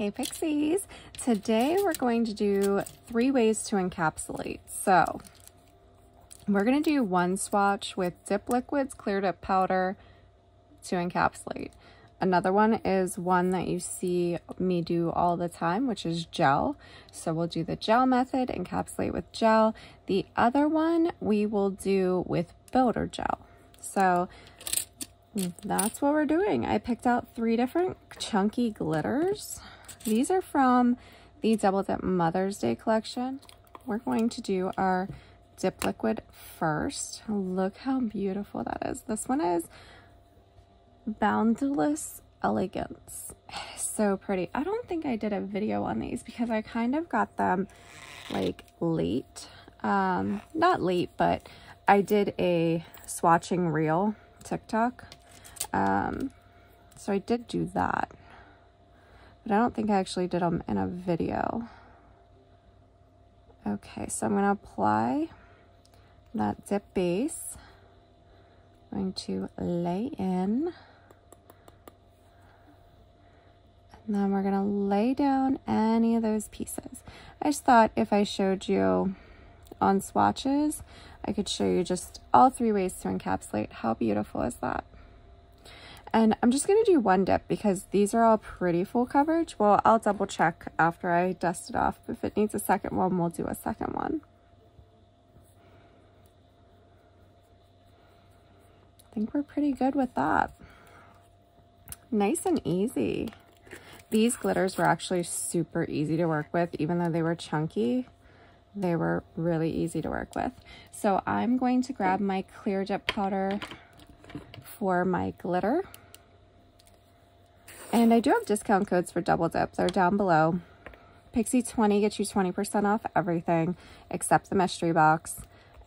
Hey Pixies! Today we're going to do 3 ways to encapsulate. So we're going to do one swatch with dip liquids, clear dip powder to encapsulate. Another one is one that you see me do all the time, which is gel. So we'll do the gel method, encapsulate with gel. The other one we will do with builder gel. So that's what we're doing. I picked out 3 different chunky glitters. These are from the Double Dip Mother's Day collection. We're going to do our dip liquid first. Look how beautiful that is. This one is Boundless Elegance. So pretty. I don't think I did a video on these because I kind of got them like late. Not late, but I did a swatching reel TikTok. So I did do that, but I don't think I actually did them in a video. Okay, so I'm going to apply that dip base. I'm going to lay in, and then we're going to lay down any of those pieces. I just thought if I showed you on swatches, I could show you just all 3 ways to encapsulate. How beautiful is that? And I'm just going to do one dip because these are all pretty full coverage. Well, I'll double check after I dust it off. If it needs a second one, we'll do a second one. I think we're pretty good with that. Nice and easy. These glitters were actually super easy to work with, even though they were chunky. They were really easy to work with. So I'm going to grab my clear dip powder for my glitter. And I do have discount codes for double dip. They're down below. Pixie 20 gets you 20% off everything except the mystery box.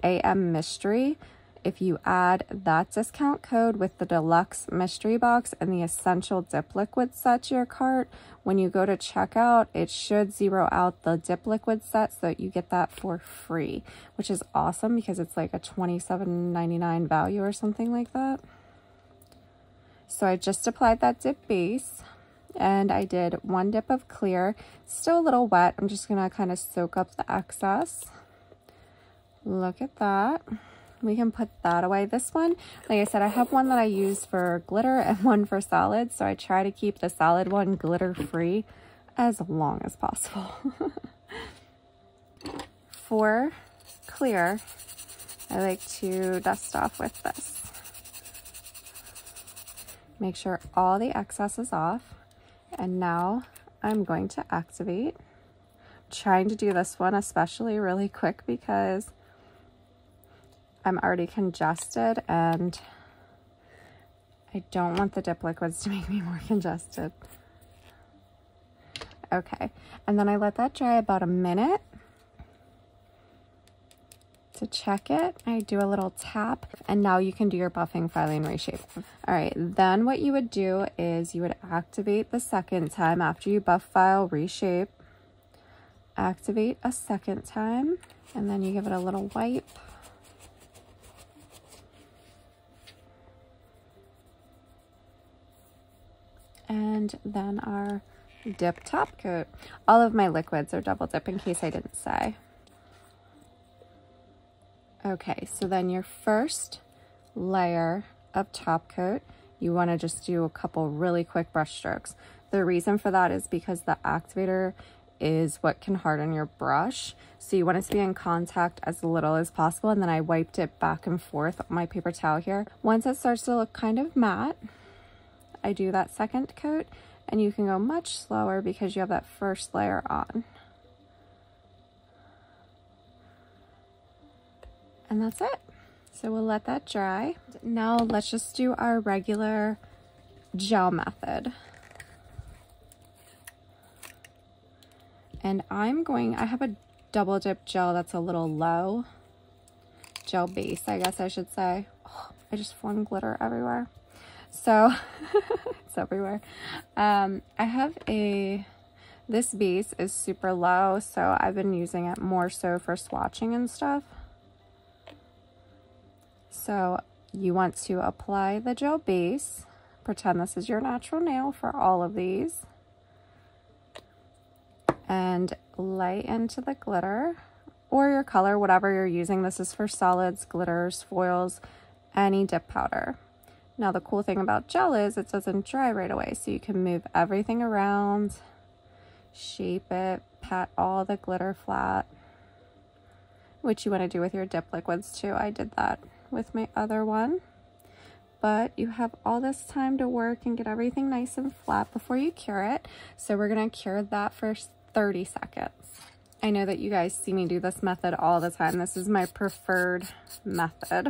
AM Mystery. If you add that discount code with the deluxe mystery box and the essential dip liquid set to your cart, when you go to checkout, it should zero out the dip liquid set so that you get that for free, which is awesome because it's like a $27.99 value or something like that. So I just applied that dip base and I did 1 dip of clear. It's still a little wet. I'm just gonna kind of soak up the excess. Look at that. We can put that away. This one, like I said, I have one that I use for glitter and one for solid. So I try to keep the solid one glitter free as long as possible. For clear, I like to dust off with this. Make sure all the excess is off. And now I'm going to activate. I'm trying to do this one especially really quick because I'm already congested and I don't want the dip liquids to make me more congested. Okay, and then I let that dry about a minute. To check it, I do a little tap, and now you can do your buffing, filing, reshape. All right, then what you would do is you would activate the second time after you buff, file, reshape. Activate a second time, and then you give it a little wipe. And then our dip top coat. All of my liquids are double dip in case I didn't say. Okay, so then your first layer of top coat, you want to just do a couple really quick brush strokes. The reason for that is because the activator is what can harden your brush. So you want it to be in contact as little as possible. And then I wiped it back and forth on my paper towel here. Once it starts to look kind of matte, I do that second coat, and you can go much slower because you have that first layer on. And that's it. So we'll let that dry. Now let's just do our regular gel method. And I have a double dip gel that's a little low. Gel base, I guess I should say. Oh, I just flung glitter everywhere. So it's everywhere. I have this base is super low, so I've been using it more so for swatching and stuff. So you want to apply the gel base. Pretend this is your natural nail for all of these. and lay into the glitter or your color, whatever you're using. This is for solids, glitters, foils, any dip powder. Now the cool thing about gel is it doesn't dry right away, so you can move everything around, shape it, pat all the glitter flat, which you want to do with your dip liquids too. I did that with my other one. But you have all this time to work and get everything nice and flat before you cure it. So we're going to cure that for 30 seconds. I know that you guys see me do this method all the time. This is my preferred method.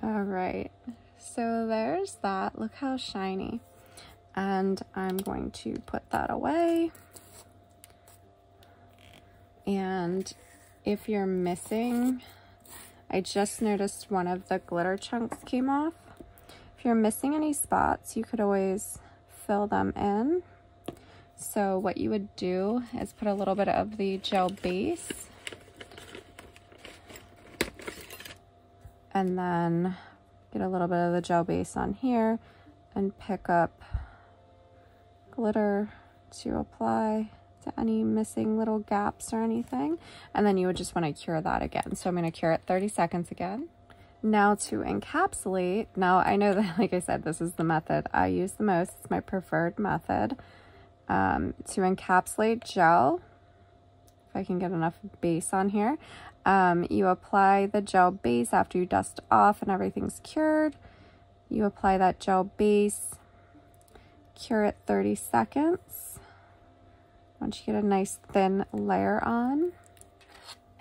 All right, so there's that. Look how shiny. And I'm going to put that away. And if you're missing, I just noticed one of the glitter chunks came off. If you're missing any spots, you could always fill them in. So what you would do is put a little bit of the gel base and then get a little bit of the gel base on here and pick up glitter to apply to any missing little gaps or anything. And then you would just want to cure that again. So I'm going to cure it 30 seconds again. Now to encapsulate. Now I know that, like I said, this is the method I use the most. It's my preferred method. To encapsulate gel, if I can get enough base on here, you apply the gel base after you dust off and everything's cured. You apply that gel base, cure it 30 seconds. Once you get a nice thin layer on,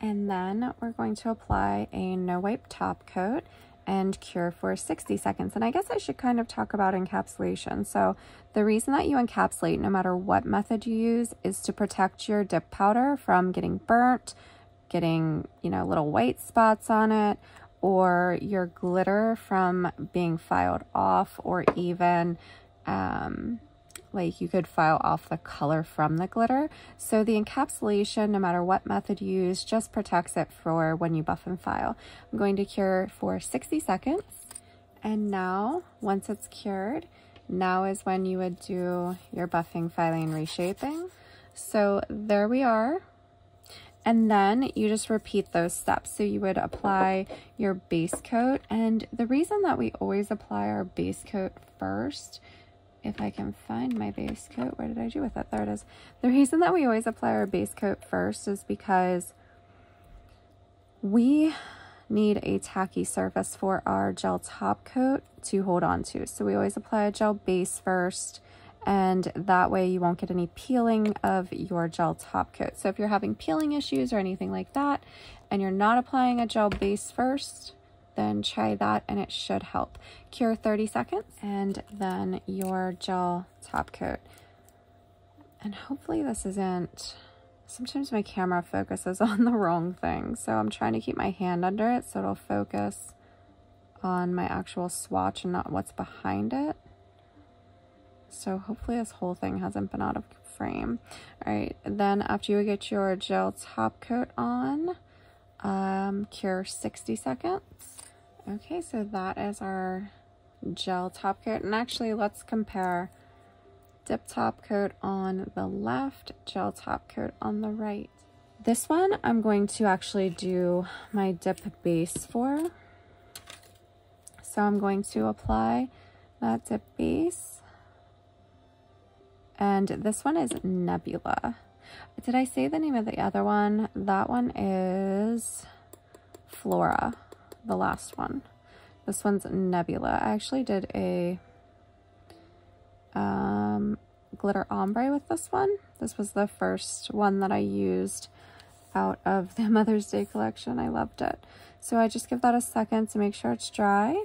and then we're going to apply a no wipe top coat and cure for 60 seconds. And I guess I should kind of talk about encapsulation. So the reason that you encapsulate, no matter what method you use, is to protect your dip powder from getting burnt, getting, you know, little white spots on it, or your glitter from being filed off, or even like you could file off the color from the glitter. So the encapsulation, no matter what method you use, just protects it for when you buff and file. I'm going to cure for 60 seconds. And now, once it's cured, now is when you would do your buffing, filing, reshaping. So there we are. And then you just repeat those steps. So you would apply your base coat. And the reason that we always apply our base coat first, if I can find my base coat, where did I do with it? There it is. The reason that we always apply our base coat first is because we need a tacky surface for our gel top coat to hold on to. So we always apply a gel base first, and that way you won't get any peeling of your gel top coat. So if you're having peeling issues or anything like that, and you're not applying a gel base first, then try that and it should help. Cure 30 seconds and then your gel top coat. And hopefully this isn't, sometimes my camera focuses on the wrong thing, so I'm trying to keep my hand under it so it'll focus on my actual swatch and not what's behind it. So hopefully this whole thing hasn't been out of frame. All right, then after you get your gel top coat on, cure 60 seconds. Okay, so that is our gel top coat. And actually, let's compare dip top coat on the left, gel top coat on the right. This one I'm going to actually do my dip base for. So I'm going to apply that dip base. And this one is Nebula. Did I say the name of the other one? That one is Flora, the last one. This one's Nebula. I actually did a glitter ombre with this one. This was the first one that I used out of the Mother's Day collection. I loved it. So I just give that a second to make sure it's dry.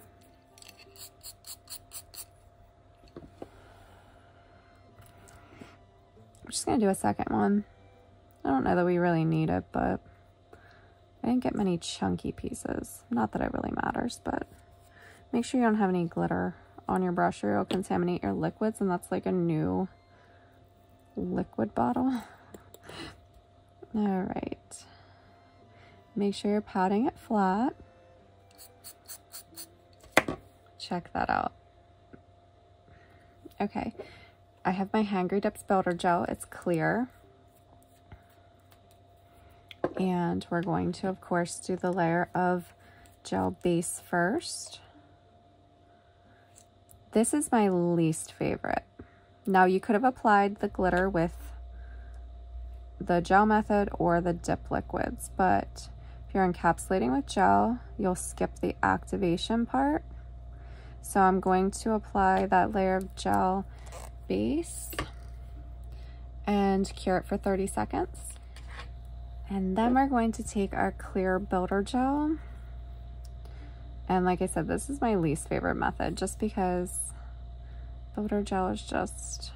I'm just going to do a second one. I don't know that we really need it, but I didn't get many chunky pieces. Not that it really matters, but make sure you don't have any glitter on your brush or it'll contaminate your liquids, and that's like a new liquid bottle. All right. Make sure you're patting it flat. Check that out. Okay. I have my Hangry Dips Builder Gel. It's clear. And we're going to, of course, do the layer of gel base first. This is my least favorite. Now, you could have applied the glitter with the gel method or the dip liquids, but if you're encapsulating with gel, you'll skip the activation part. So I'm going to apply that layer of gel base and cure it for 30 seconds. And then we're going to take our clear builder gel. And like I said, this is my least favorite method just because builder gel is just,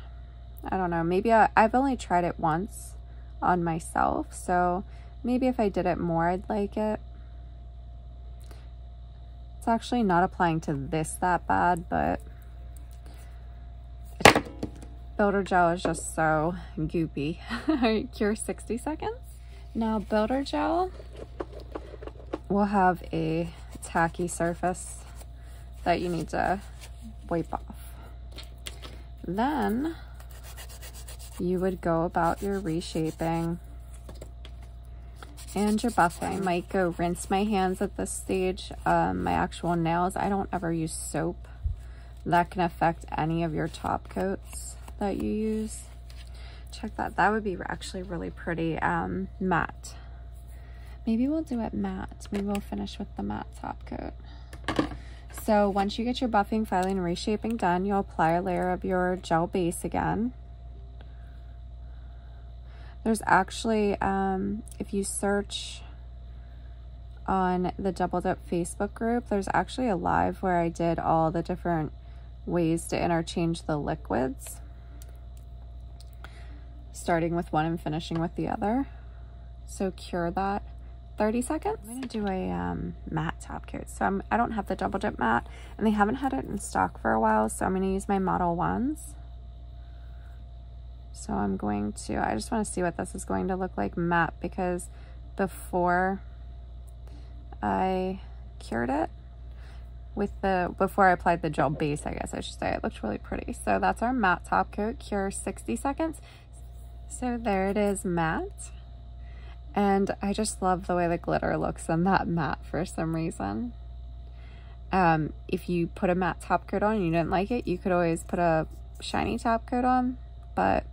I don't know, maybe I've only tried it once on myself, so maybe if I did it more, I'd like it. It's actually not applying to this that bad, but builder gel is just so goopy. Cure 60 seconds. Now, builder gel will have a tacky surface that you need to wipe off. Then you would go about your reshaping and your buffing. I might go rinse my hands at this stage. My actual nails, I don't ever use soap. That can affect any of your top coats that you use. Check that. That would be actually really pretty matte. Maybe we'll do it matte. Maybe we'll finish with the matte top coat. So once you get your buffing, filing, and reshaping done, you'll apply a layer of your gel base again. There's actually, if you search on the Double Dip Facebook group, there's actually a live where I did all the different ways to interchange the liquids, starting with one and finishing with the other. So cure that 30 seconds. I'm going to do a matte top coat. So I don't have the Double Dip matte, and they haven't had it in stock for a while, so I'm going to use my Model 1s. So I'm going to, I just want to see what this is going to look like matte, because before I cured it with before I applied the gel base, I guess I should say, it looked really pretty. So that's our matte top coat, cure 60 seconds. So there it is, matte. And I just love the way the glitter looks on that matte for some reason. If you put a matte top coat on and you didn't like it, you could always put a shiny top coat on, but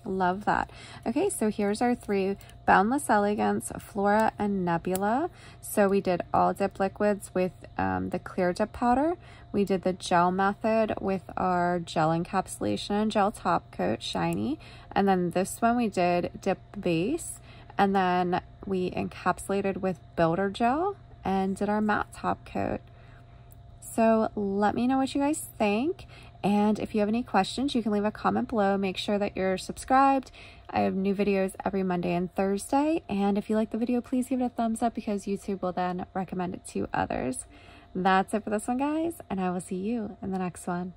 love that. Okay, so here's our 3: Boundless, Elegance, Flora, and Nebula. So we did all dip liquids with the clear dip powder. We did the gel method with our gel encapsulation and gel top coat, shiny. And then this one we did dip base. And then we encapsulated with builder gel and did our matte top coat. So let me know what you guys think. And if you have any questions, you can leave a comment below. Make sure that you're subscribed. I have new videos every Monday and Thursday. And if you like the video, please give it a thumbs up, because YouTube will then recommend it to others. That's it for this one, guys. And I will see you in the next one.